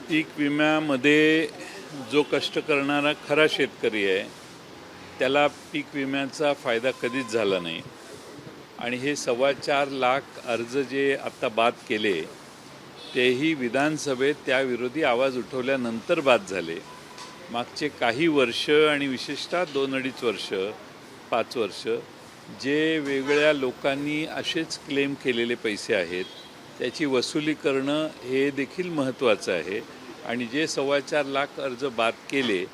पीक विम्यामध्ये जो कष्ट करणारा खरा शेतकरी आहे त्याला पीक विम्याचा फायदा कधीच झाला नाही आणि हे 4.25 लाख अर्ज जे आत्ता बाद केले तेही विधानसभेत त्याविरोधी आवाज उठवल्यानंतर बाद झाले. मागचे काही वर्ष आणि विशेषतः 2-2.5 वर्ष 5 वर्ष जे वेगळ्या लोकांनी असेच क्लेम केलेले पैसे आहेत त्याची वसुली करणं हे देखील महत्त्वाचं आहे. आणि जे 4.25 लाख अर्ज बाद केले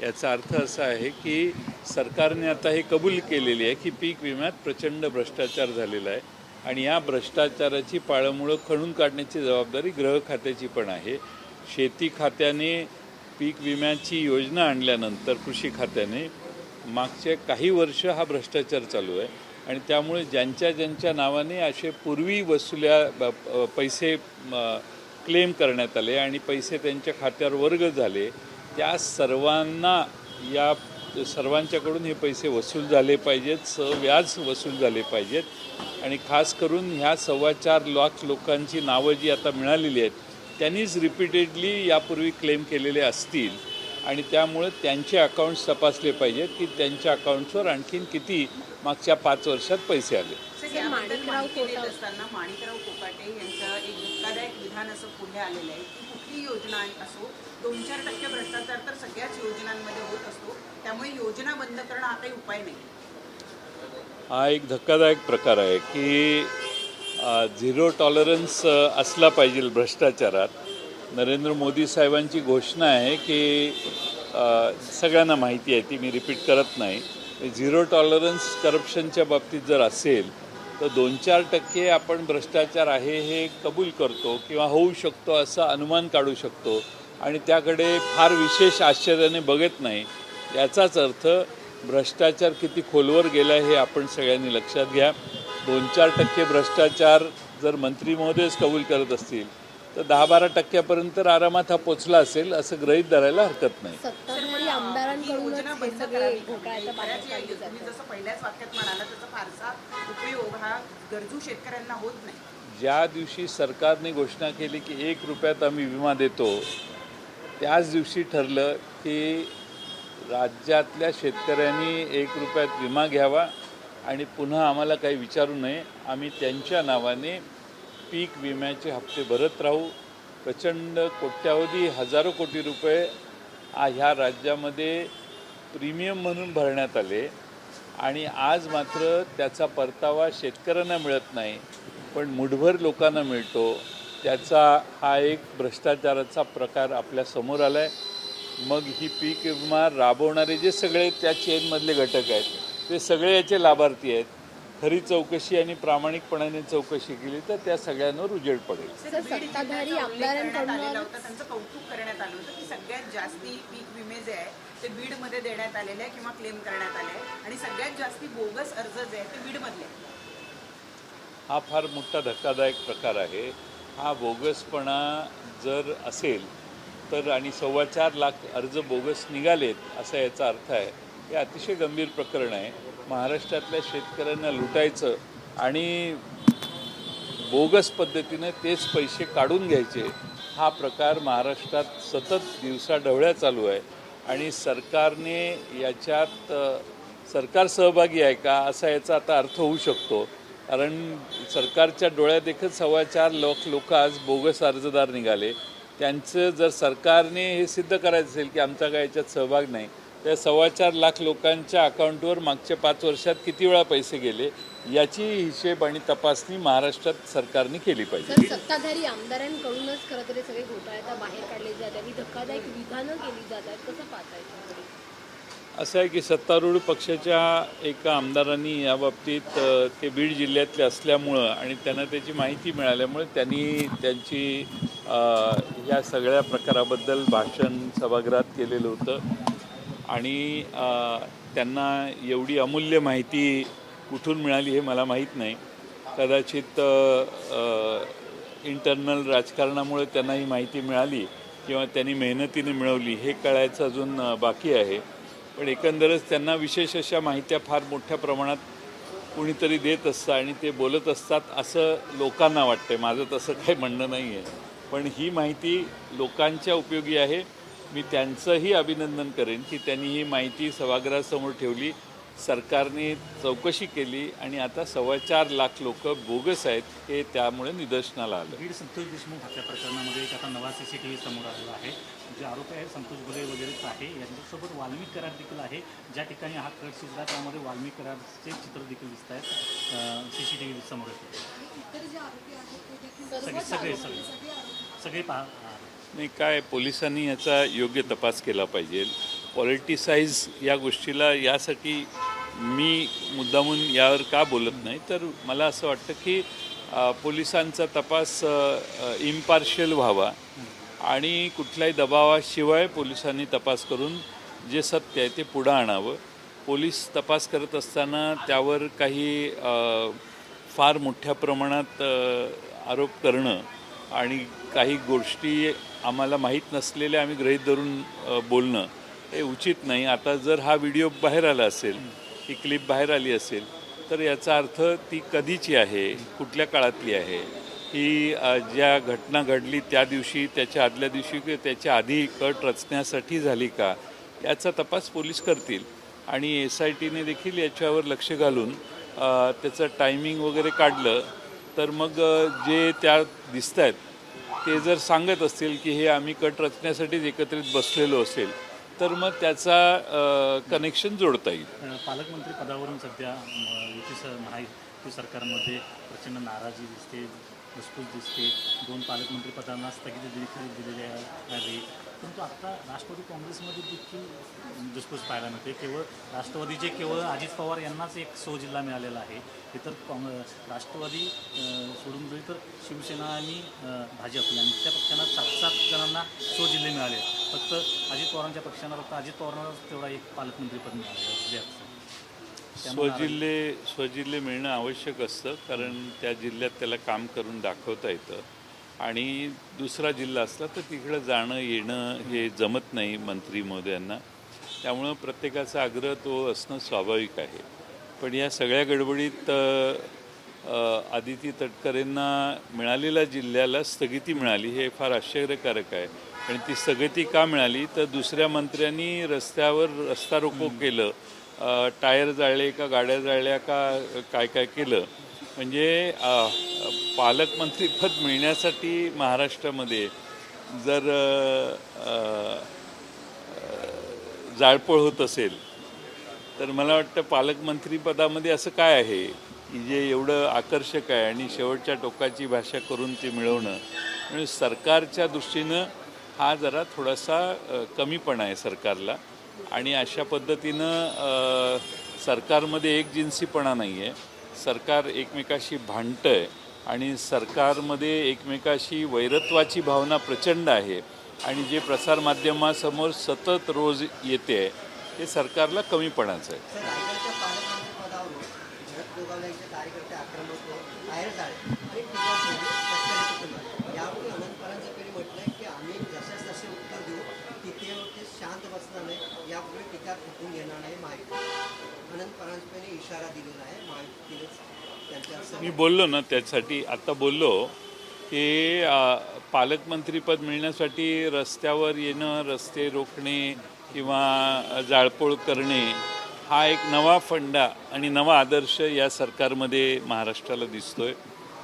याचा अर्थ असा आहे की सरकारने आता हे कबूल केलेली आहे की पीक विम्यात प्रचंड भ्रष्टाचार झालेला आहे आणि या भ्रष्टाचाराची पाळंमुळं खणून काढण्याची जबाबदारी गृह खात्याची पण आहे. शेती खात्याने पीक विम्याची योजना आणल्यानंतर कृषी खात्याने मागचे काही वर्ष हा भ्रष्टाचार चालू आहे आणि त्यामुळे ज्यांच्या नावाने असे पूर्वी वसुल्या पैसे क्लेम करण्यात आले आणि पैसे त्यांच्या खात्यावर वर्ग झाले त्या सर्वांच्याकडून हे पैसे वसूल झाले पाहिजेत, व्याज वसूल झाले पाहिजेत आणि खास करून ह्या 4.25 लाख लोकांची नावं जी आता मिळालेली आहेत त्यांनीच रिपीटेडली यापूर्वी क्लेम केलेले असतील आणि त्यामुळे त्यांचे अकाउंट्स तपासले पाहिजेत की त्यांच्या अकाउंट्सवर आणखीन किती मागच्या 5 वर्षात पैसे आले. माणिकराव कोकाटे यांचं एक धक्कादायक विधान असं पुढे आलेलं आहे की कुठली योजना असो 2-4% भ्रष्टाचार तर सगळ्याच योजनांमध्ये होत असतो, त्यामुळे योजना बंद करणं हा काही उपाय नाही. हा एक धक्कादायक प्रकार आहे की झिरो टॉलरन्स असला पाहिजे भ्रष्टाचारात. नरेंद्र मोदी साहेबांची घोषणा आहे की सगळ्यांना माहिती आहे ती मी रिपीट करत नाही. झिरो टॉलरन्स करप्शनच्या बाबतीत जर असेल तर 2-4% आपण भ्रष्टाचार आहे हे कबूल करतो किंवा होऊ शकतो असा अनुमान काढू शकतो आणि त्याकडे फार विशेष आश्चर्याने बघत नाही. याचाच अर्थ भ्रष्टाचार किती खोलवर गेला हे आपण सगळ्यांनी लक्षात घ्या. 2-4% भ्रष्टाचार जर मंत्री महोदयच कबूल करत असतील तर 10-12% आरामात हा पोचला असेल असं गृहीत धरायला हरकत नाही. योजना बंद करावी. तुम्ही जसं पहिल्याच वाक्यात म्हणाला त्याचा फारसा उपयोग हा गरजू शेतकऱ्यांना होत नाही. ज्या दिवशी सरकारने घोषणा केली की 1 रुपयात आम्ही विमा देतो त्याच दिवशी ठरलं की राज्यातल्या शेतकऱ्यांनी 1 रुपयात विमा घ्यावा आणि पुन्हा आम्हाला काही विचारू नये. आम्ही त्यांच्या नावाने पीक विम्याचे हप्ते भरत राहू. प्रचंड कोट्यावधी हजारो कोटी रुपये ह्या राज्यामध्ये प्रीमियम म्हणून भरण्यात आले आणि आज मात्र त्याचा परतावा शेतकऱ्यांना मिळत नाही पण मुठभर लोकांना मिळतो. त्याचा हा एक भ्रष्टाचाराचा प्रकार आपल्या समोर आला आहे. मग ही पीक विमा राबवणारे जे सगळे त्या चेनमधले घटक आहेत ते सगळे याचे लाभार्थी आहेत. खरी चौकशी आणि प्रामाणिकपणाने चौकशी केली तर त्या सगळ्यांवर उजेड पडेल. सत्ताधारी आमदारांकडून त्यांचं कौतुक करण्यात आलं होतं की सगळ्यात जास्ती पीक विमे जे आहे ते बीडमध्ये देण्यात आलेले आहे किंवा क्लेम करण्यात आले आहे आणि सगळ्यात जास्ती बोगस अर्ज जे आहेत ते बीडमधले. हा फार मोठा धक्कादायक प्रकार आहे. हा बोगसपणा जर असेल तर आणि 4.25 लाख अर्ज बोगस निघालेत असा याचा अर्थ आहे. हे अतिशय गंभीर प्रकरण आहे. महाराष्ट्रातल्या शेतकऱ्यांना लुटायचं आणि बोगस पद्धतीने तेच पैसे काढून घ्यायचे हा प्रकार महाराष्ट्रात सतत दिवसाढवळ्या चालू आहे आणि सरकारने याच्यात सरकार सहभागी आहे का असा याचा आता अर्थ होऊ शकतो. कारण सरकारच्या डोळ्यात देखत 4.25 लाख लोक आज बोगस अर्जदार निघाले. त्यांचं जर सरकारने हे सिद्ध करायचं असेल की आमचा काय याच्यात सहभाग नाही त्या 4.25 लाख लोकांच्या अकाउंटवर मागच्या 5 वर्षात किती वेळा पैसे गेले याची हिशेब आणि तपासणी महाराष्ट्रात सरकारने केली पाहिजे. सत्ताधारी आमदारांकडूनच खरं तरी सगळे घोटाळे आता बाहेर काढले जात आहेत, धक्कादायक विधानं केली जात आहेत, कसं पाहताय? असं आहे की सत्तारूढ पक्षाच्या एका आमदारांनी याबाबतीत ते बीड जिल्ह्यातले असल्यामुळं आणि त्यांना त्याची माहिती मिळाल्यामुळे त्यांनी त्यांची या सगळ्या प्रकाराबद्दल भाषण सभागृहात केलेलं होतं आणि त्यांना एवढी अमूल्य माहिती कुठून मिळाली हे मला माहीत नाही. कदाचित इंटरनल राजकारणामुळे त्यांना ही माहिती मिळाली किंवा त्यांनी मेहनतीने मिळवली हे कळायचं अजून बाकी आहे. पण एकंदरच त्यांना विशेष अशा माहित्या फार मोठ्या प्रमाणात कुणीतरी देत असतं आणि ते बोलत असतात असं लोकांना वाटतं. माझं तसं काही म्हणणं नाही आहे. पण ही माहिती लोकांच्या उपयोगी आहे. मी त्यांचंही अभिनंदन करेन की त्यांनी ही माहिती सभागृहासमोर ठेवली, सरकारने चौकशी केली आणि आता 4.25 लाख लोक बोगस आहेत हे त्यामुळे निदर्शनाला आलं. बीड संतोष देशमुख हत्या प्रकरणामध्ये एक आता नवा CCTV समोर आलेला आहे. जे आरोपी आहेत संतोष भुले वगैरेच आहे. यांच्यासोबत वाल्मिक करार देखील आहे. ज्या ठिकाणी हा कट शिजला त्यामध्ये वाल्मिक करारचे चित्र देखील दिसत आहेत. CCTV समोर येते. सगळे पहा. नाही, काय पोलिसांनी याचा योग्य तपास केला पाहिजे. पॉलिटिसाइज या गोष्टीला यासाठी मी मुद्दामून यावर का बोलत नाही, तर मला असं वाटतं की पोलिसांचा तपास इम्पार्शियल व्हावा आणि कुठल्याही दबावाशिवाय पोलिसांनी तपास करून जे सत्य आहे ते पुढं आणावं. पोलीस तपास करत असताना त्यावर काही फार मोठ्या प्रमाणात आरोप करणं आणि काही गोष्टी आम्हाला माहीत नसलेल्या आम्ही गृहीत धरून बोलणं हे उचित नाही. आता जर हा व्हिडिओ बाहेर आला असेल, ही क्लिप बाहेर आली असेल, तर याचा अर्थ ती कधीची आहे, कुठल्या काळातली आहे, ही ज्या घटना घडली त्या दिवशी, त्याच्या आदल्या दिवशी किंवा त्याच्या आधी कट रचण्यासाठी झाली का, याचा तपास पोलीस करतील. आणि SITने देखील याच्यावर लक्ष घालून त्याचं टायमिंग वगैरे काढलं तर मग जे त्या दिसत आहेत ते जर सांगत असतील की हे आम्ही कट रचण्यासाठीच एकत्रित बसलेलो असेल, तर मग त्याचा कनेक्शन जोडता येईल. पालकमंत्री पदावरून सध्या महायुती सरकारमध्ये प्रचंड नाराजी दिसते, धुसफूस दिसते. 2 पालकमंत्री पदांना स्थगिती देखील दिलेली आहे. परंतु आता राष्ट्रवादी काँग्रेसमध्ये देखील धुसफूस पाहायला मिळते. केवळ अजित पवार यांनाच एक जिल्हा मिळालेला आहे. इतर राष्ट्रवादी सोडून दिली तर शिवसेना आणि भाजप यांच्या पक्षांना 7 जणांना जिल्हे मिळाले. फक्त अजित पवारांच्या पक्षांना फक्त अजित पवारांनाच तेवढा एक पालकमंत्रीपद मिळालं. स्वजिल्हे मिळणं आवश्यक असतं, कारण त्या जिल्ह्यात त्याला काम करून दाखवता येतं. आणि दुसरा जिल्हा असला तर तिकडं जाणं येणं हे जमत नाही मंत्री महोदयांना. त्यामुळं प्रत्येकाचा आग्रह तो असणं स्वाभाविक आहे. पण या सगळ्या गडबडीत आदिती तटकरेंना मिळालेल्या जिल्ह्याला स्थगिती मिळाली हे फार आश्चर्यकारक आहे. आणि ती स्थगिती का मिळाली तर दुसऱ्या मंत्र्यांनी रस्त्यावर रस्ता रोको केलं, टायर जाळले का गाड्या जाळल्या का काय काय केलं. म्हणजे पालकमंत्रीपद मिळण्यासाठी महाराष्ट्रामध्ये जर जाळपोळ होत असेल तर मला वाटतं पालकमंत्रीपदामध्ये असं काय आहे की जे एवढं आकर्षक आहे आणि शेवटच्या टोकाची भाषा करून ते मिळवणं. म्हणजे सरकारच्या दृष्टीनं हा जरा थोडासा कमीपणा आहे सरकारला. आणि अशा पद्धतीनं सरकारमध्ये एकजिन्सीपणा नाही आहे. सरकार एकमेकाशी भांडतं आहे आणि सरकारमध्ये एकमेकाशी वैरत्वाची भावना प्रचंड आहे. आणि जे प्रसारमाध्यमासमोर सतत रोज येते आहे हे सरकारला कमीपणाचं आहे. मी बोललो ना त्यासाठी, आता बोललो की पालकमंत्रीपद मिळण्यासाठी रस्त्यावर येणं, रस्ते रोखणे किंवा जाळपोळ करणे हा एक नवा फंडा आणि नवा आदर्श या सरकारमध्ये महाराष्ट्राला दिसतोय.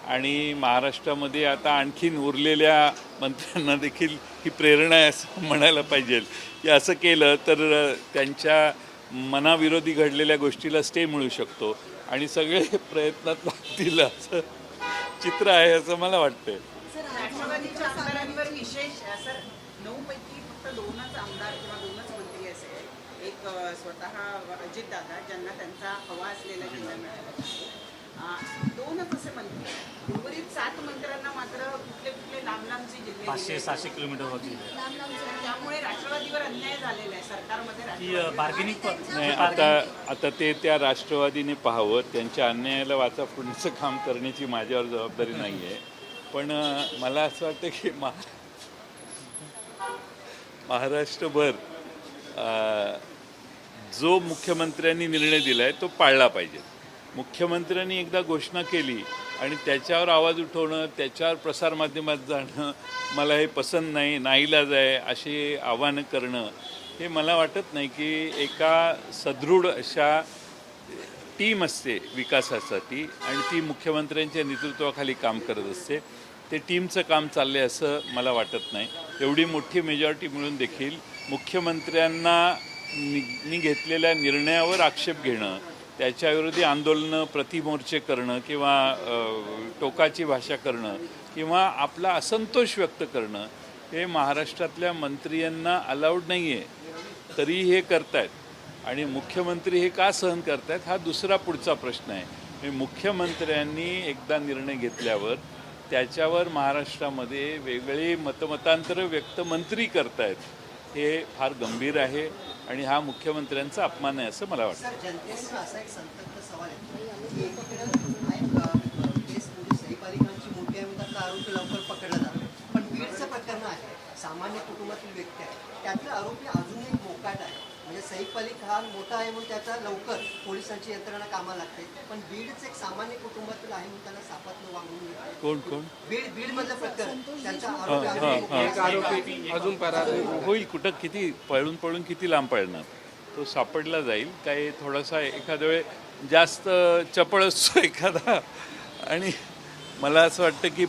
आणि महाराष्ट्रामध्ये आता आणखीन उरलेल्या मंत्र्यांना देखील ही प्रेरणा आहे असं म्हणायला पाहिजे की असं केलं तर त्यांच्या मनाविरोधी घडलेल्या गोष्टीला स्टे मिळू शकतो आणि सगळे प्रयत्नात लागतील असं चित्र आहे असं मला वाटतंय. राष्ट्रवादीच्या आमदारांवर विशेष 9 पैकी फक्त 2च आमदार किंवा 2च मंत्री असे आहेत. एक स्वतः अजितदादा ज्यांना त्यांचा हवा असलेला जिल्हा मिळाला, 2च असे मंत्री. उर्वरित 7 मंत्र्यांना मात्र कुठले लांब लांबचे जिल्हे 500-700 किलोमीटरवरती. त्यामुळे राष्ट्रवादीवर अन्याय झालेला आहे सरकारमध्ये. बार्गेनिंग आता ते त्या राष्ट्रवादीने पाहावं, त्यांच्या अन्यायाला वाचा फोडण्याचं काम करण्याची माझ्यावर जबाबदारी नाही आहे. पण मला असं वाटतं की महाराष्ट्रभर जो मुख्यमंत्र्यांनी निर्णय दिला आहे तो पाळला पाहिजे. मुख्यमंत्र्यांनी एकदा घोषणा केली आणि त्याच्यावर आवाज उठवणं, त्याच्यावर प्रसारमाध्यमात जाणं, मला हे पसंत नाही, नाईलाज आहे, अशी आव्हानं करणं, हे मला वाटत नाही की एका सदृढ अशा टीम असते विकासासाठी आणि ती मुख्यमंत्र्यांच्या नेतृत्वाखाली काम करत असते. ते टीमचं काम चाललंय असं मला वाटत नाही. एवढी मोठी मेजॉरिटी मिळून देखील मुख्यमंत्र्यांना नी घेतलेल्या निर्णयावर आक्षेप घेणं, त्याच्याविरोधी आंदोलनं, प्रतिमोर्चे करणं किंवा टोकाची भाषा करणं किंवा आपला असंतोष व्यक्त करणं हे महाराष्ट्रातल्या मंत्र्यांना अलाउड नाही आहे. तरी हे करतायत आणि मुख्यमंत्री हे का सहन करतायत हा दुसरा पुढचा प्रश्न आहे. म्हणजे मुख्यमंत्र्यांनी एकदा निर्णय घेतल्यावर त्याच्यावर महाराष्ट्रामध्ये वेगळे मतमतांतरं व्यक्त मंत्री करतायत, हे फार गंभीर आहे आणि हा मुख्यमंत्र्यांचा अपमान आहे असं मला वाटतं. सर, जनतेचा असा एक संतप्त सवाल आहे की एकीकडे केस पोलीस सई पालिकांची मोठी आहे म्हणतात आरोपी लवकर पकडला जातो, पण बीडचं प्रकरण आहे, सामान्य कुटुंबातील व्यक्ती आहे, त्यातला आरोपी अजून एक मोकाट आहे. म्हणजे सईद पालिक हा मोठा आहे म्हणून त्याचा लवकर पोलिसांची यंत्रणा कामाला लागते, पण बीडच एक सामान्य कुटुंबातील आहे म्हणून त्याला सापातनं वागवून घेते. कोण बीड मधलं प्रकरण त्यांचा आरोपी अजून फरार होईल. कुठं किती पळून किती लांब पळणार, तो सापडला जाईल. काही थोडासा एखाद्या वेळ जास्त चपळ असतो एखादा, आणि मला असं वाटतं की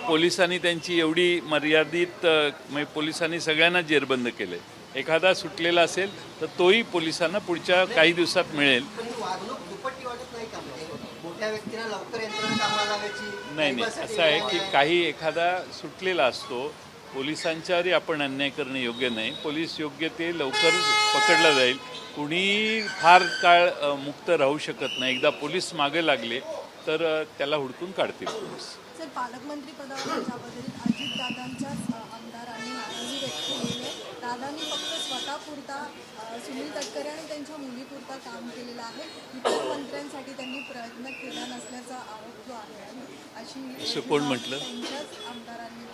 पोलिसांनी त्यांची एवढी मर्यादित, म्हणजे पोलिसांनी सगळ्यांना जेरबंद केलं. एखादा सुटलेला असेल तर तोही पोलिसांना पुढच्या काही दिवसात मिळेल. पण ही वागणूक दुप्पटी वाटत नाही का? म्हणजे मोठ्या व्यक्तींना लवकर यंत्रणा कामाला लावायची नाही, असं आहे की काही एखादा सुटलेला असतो, पोलिसांच्यावरही आपण अन्याय करणं योग्य नाही. पोलीस योग्य ते लवकर पकडला जाईल. कुणी फार काळ मुक्त राहू शकत नाही. एकदा पोलीस मागे लागले तर त्याला हुडकून काढतील पोलीस. सर, पालकमंत्री पदावर बदलीत अजितदादांच्याच आमदारांनी नाराजी व्यक्त केली आहे. दादांनी फक्त स्वतःपुरता सुनील तटकरे आणि त्यांच्या मुलीपुरता काम केलेलं आहे, इतर मंत्र्यांसाठी त्यांनी प्रयत्न केला नसल्याचा आरोप जो आहे, अशी कोण म्हटलं? त्यांच्याच आमदारांनी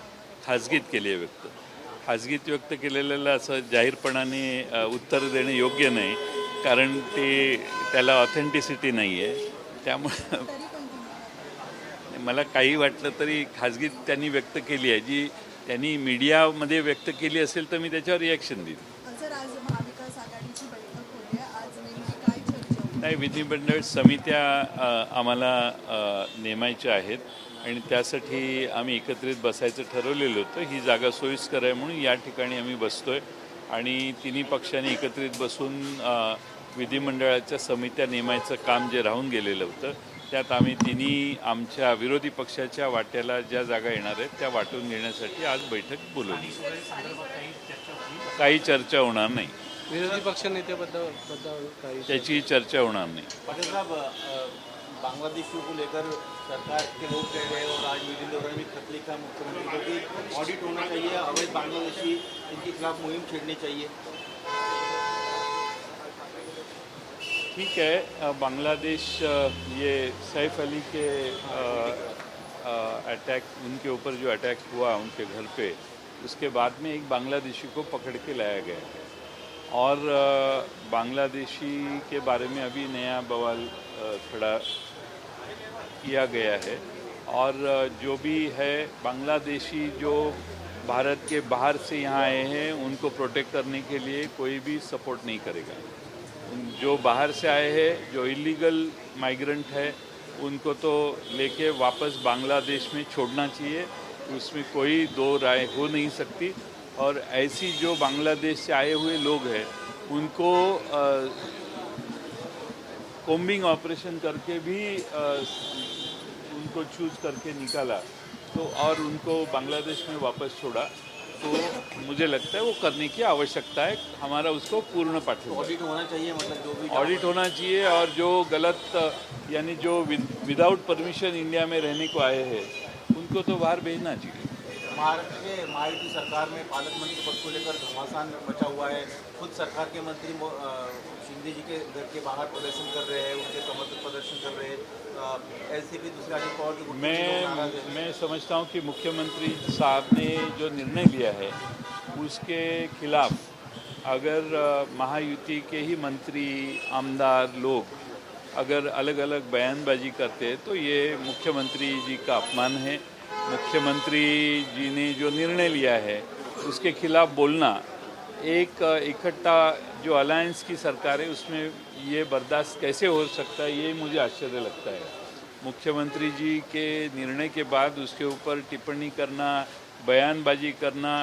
खाजगीत केली आहे व्यक्त. खाजगीत व्यक्त केलेल्याला असं जाहीरपणाने उत्तर देणं योग्य नाही, कारण त्याला ऑथेंटिसिटी नाही आहे. त्यामुळे तरी पण तुम्हाला मला काही वाटलं तरी खाजगीत त्यांनी व्यक्त केली आहे, जी त्यांनी मीडियामध्ये व्यक्त केली असेल तर मी त्याच्यावर रिॲक्शन देईन. सर, आज महाविकास आघाडीची बैठक होते, आज नेमकी काय चर्चा होती? नाही, विधिमंडळ समित्या आम्हाला नेमायच्या आहेत आणि त्यासाठी आम्ही एकत्रित बसायचं ठरवलेलं होतं. ही जागा सोयीस्कर आहे म्हणून या ठिकाणी आम्ही बसतोय आणि तिन्ही पक्षांनी एकत्रित बसून विधिमंडळाच्या समित्या नेमायचं काम जे राहून गेलेलं होतं, त्यात आम्ही तिन्ही आमच्या विरोधी पक्षाच्या वाट्याला ज्या जागा येणार आहेत त्या वाटून घेण्यासाठी आज बैठक बोलवली. काही चर्चा होणार नाही, विरोधी पक्ष नेत्याबद्दल काही त्याची चर्चा होणार नाही. पटेल साहब, बांग्लादेश को लेकर सरकार के लोग कह रहे हैं और आज मिलिंद देवरा ने खत लिखा मुख्यमंत्री को कि ऑडिट होना चाहिए, अवैध बांग्लादेशी इनके खिलाफ मुहिम छेड़नी चाहिए. ठीक है, बांग्लादेश ये सैफ अली के अटैक, उनके ऊपर जो अटैक हुआ उनके घर पे, उसके बाद में एक बांग्लादेशी को पकड़ के लाया गया है और बांग्लादेशी के बारे में अभी नया बवाल खड़ा किया गया है. और जो भी है बांग्लादेशी जो भारत के बाहर से यहाँ आए हैं उनको प्रोटेक्ट करने के लिए कोई भी सपोर्ट नहीं करेगा. जो बाहर से आए हैं, जो इलीगल माइग्रेंट है, उनको तो लेके वापस बांग्लादेश में छोड़ना चाहिए, उसमें कोई दो राय हो नहीं सकती. और ऐसी जो बांग्लादेश से आए हुए लोग हैं उनको कोम्बिंग ऑपरेशन करके भी उनको चूज करके निकाला तो और उनको बांग्लादेश में वापस छोड़ा, तो मुझे लगता है वो करने की आवश्यकता है. हमारा उसको पूर्ण पाठ्यक्रम ऑडिट होना चाहिए, मतलब जो भी ऑडिट होना चाहिए. और जो गलत यानी जो विदाउट परमिशन इंडिया में रहने को आए हैं उनको तो बाहर भेजना चाहिए. महाराष्ट्र के महायुति सरकार में पालक मंत्री पद को लेकर घमासान मचा हुआ है. खुद सरकार के मंत्री शिंदे जी के घर के बाहर प्रदर्शन कर रहे हैं, उनके समर्थक प्रदर्शन कर रहे हैं. एलसीपी दूसरे अजित पवार की मैं समझता हूँ कि मुख्यमंत्री साहब ने जो निर्णय लिया है उसके खिलाफ अगर महायुति के ही मंत्री, आमदार लोग अगर अलग अलग बयानबाजी करते तो ये मुख्यमंत्री जी का अपमान है। मुख्यमंत्री जी ने जो निर्णय लिया है उसके खिलाफ बोलना, एक इकट्ठा जो अलायंस की सरकार है उसमें ये बर्दाश्त कैसे हो सकता है, ये मुझे आश्चर्य लगता है। मुख्यमंत्री जी के निर्णय के बाद उसके ऊपर टिप्पणी करना, बयानबाजी करना,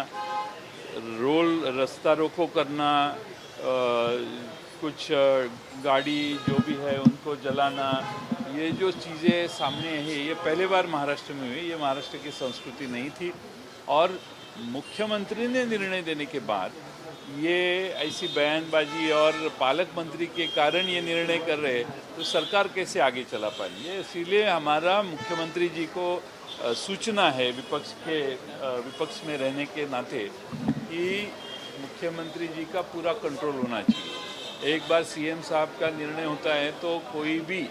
रास्ता रोको करना, कुछ गाड़ी जो भी है उनको जलाना, ये जो चीज़ें सामने है ये पहले बार महाराष्ट्र में हुई। ये महाराष्ट्र की संस्कृति नहीं थी और मुख्यमंत्री ने निर्णय देने के बाद ये ऐसी बयानबाजी और पालक मंत्री के कारण ये निर्णय कर रहे हैं तो सरकार कैसे आगे चला पाएगी। ये इसीलिए हमारा मुख्यमंत्री जी को सूचना है विपक्ष में रहने के नाते कि मुख्यमंत्री जी का पूरा कंट्रोल होना चाहिए। एक बार सीएम साहब का निर्णय होता है तो कोई भी,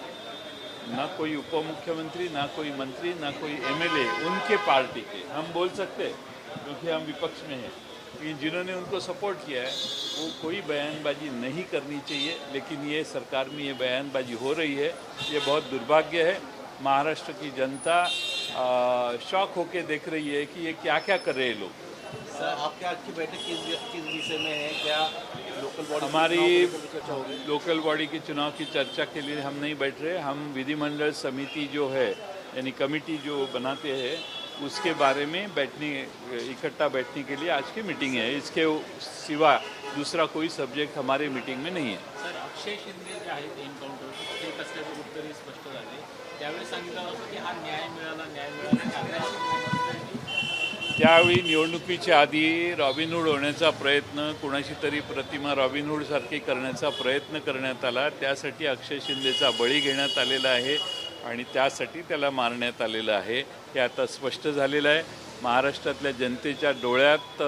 ना कोई उप मुख्यमंत्री, ना कोई मंत्री, ना कोई एमएलए उनके पार्टी के, हम बोल सकते हैं क्योंकि हम विपक्ष में हैं, लेकिन जिन्होंने उनको सपोर्ट किया है वो कोई बयानबाजी नहीं करनी चाहिए। लेकिन ये सरकार में ये बयानबाजी हो रही है, ये बहुत दुर्भाग्य है। महाराष्ट्र की जनता शॉक होके देख रही है कि ये क्या क्या कर रहे हैं लोग। सर, आपके आज की बैठक किस विषय में है? क्या लोकल बॉडी हमारी चर्चा होगी? लोकल बॉडी के चुनाव की चर्चा के लिए हम नहीं बैठ रहे। हम विधिमंडल समिति जो है यानी कमेटी जो बनाते हैं उसके बारे में इकट्ठा बैठने के लिए आज की मीटिंग है। इसके सिवा दूसरा कोई सब्जेक्ट हमारे मीटिंग में नहीं है। सर, अक्षय शिंदे जे आहेत एन्काउंटर ते कसल्याचे उत्तरही स्पष्ट झाले, त्यावेळी सांगितलं होतं की हा न्याय मिळाला। त्यावेळी निवडणुकीच्या आधी रॉबिनहूड होण्याचा प्रयत्न, कुणाशी तरी प्रतिमा रॉबिनहूडसारखी करण्याचा प्रयत्न करण्यात आला। त्यासाठी अक्षय शिंदेचा बळी घेण्यात आलेला आहे आणि त्यासाठी त्याला मारण्यात आलेलं आहे हे आता स्पष्ट झालेलं आहे। महाराष्ट्रातल्या जनतेच्या डोळ्यात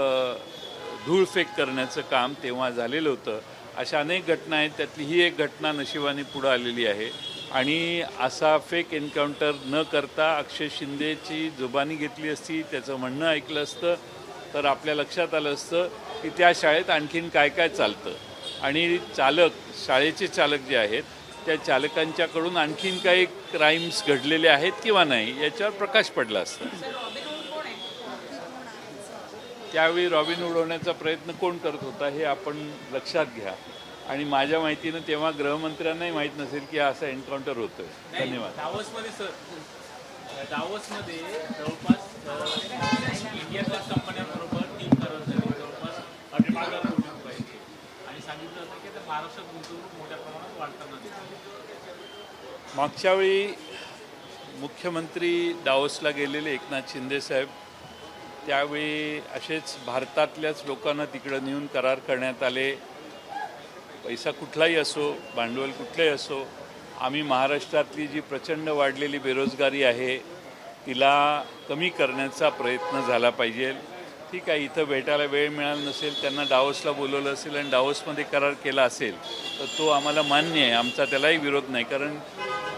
धूळफेक करण्याचं काम तेव्हा झालेलं होतं। अशा अनेक घटना आहेत, त्यातली ही एक घटना नशिबाने पुढे आलेली आहे आणि असा फेक एन्काउंटर न करता अक्षय शिंदेची जुबानी घेतली असती, त्याचं म्हणणं ऐकलं असतं तर आपल्या लक्षात आलं असतं की त्या शाळेत आणखीन काय काय चालतं आणि शाळेचे चालक जे आहेत त्या चालकांच्याकडून आणखीन काही क्राईम्स घडलेले आहेत किंवा नाही याच्यावर प्रकाश पडला असता। त्यावेळी रॉबिनहूड होण्याचा प्रयत्न कोण करत होता हे आपण लक्षात घ्या आणि माझ्या माहितीनं तेव्हा गृहमंत्र्यांनाही माहीत नसेल की असा एन्काउंटर होतोय। धन्यवाद। दावोसमध्ये जवळपास इंडियातल्या कंपन्यांबरोबर 3 करार झाले, जवळपास 18,000 कोटी रुपयाचे, आणि सांगितलं होतं की आता महाराष्ट्रात गुंतवणूक मोठ्या प्रमाणात वाढताना दिसते। मागच्या वेळी मुख्यमंत्री दावोसला गेलेले एकनाथ शिंदे साहेब, त्यावेळी असेच भारतातल्याच लोकांना तिकडं नेऊन करार करण्यात आले। पैसा कुठलाही असो, भांडवल कुठलंही असो, आम्ही महाराष्ट्रातली जी प्रचंड वाढलेली बेरोजगारी आहे तिला कमी करण्याचा प्रयत्न झाला पाहिजे। ठीक आहे, इथं भेटायला वेळ मिळाला नसेल, त्यांना डावोसला बोलवलं असेल आणि डावोसमध्ये करार केला असेल तर तो आम्हाला मान्य आहे, आमचा त्यालाही विरोध नाही। कारण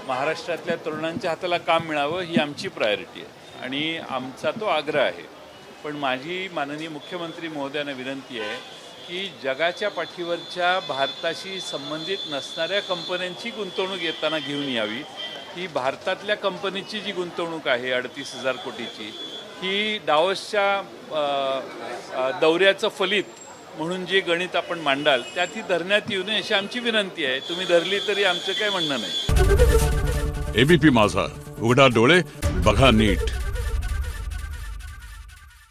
महाराष्ट्रातल्या तरुणांच्या हाताला काम मिळावं ही आमची प्रायोरिटी आहे आणि आमचा तो आग्रह आहे। पण माझी माननीय मुख्यमंत्री महोदयांना विनंती आहे की जगाच्या पाठीवरच्या भारताशी संबंधित नसणाऱ्या कंपन्यांची गुंतवणूक येताना घेऊन यावी। ही भारतातल्या कंपनीची जी गुंतवणूक आहे 38,000 कोटीची, ही डावोसच्या दौऱ्याचं फलित म्हणून जे गणित आपण मांडाल त्यात ही धरण्यात येऊ नये अशी आमची विनंती आहे। तुम्ही धरली तरी आमचं काही म्हणणं नाही। एबीपी माझा, उघडा डोळे बघा नीट।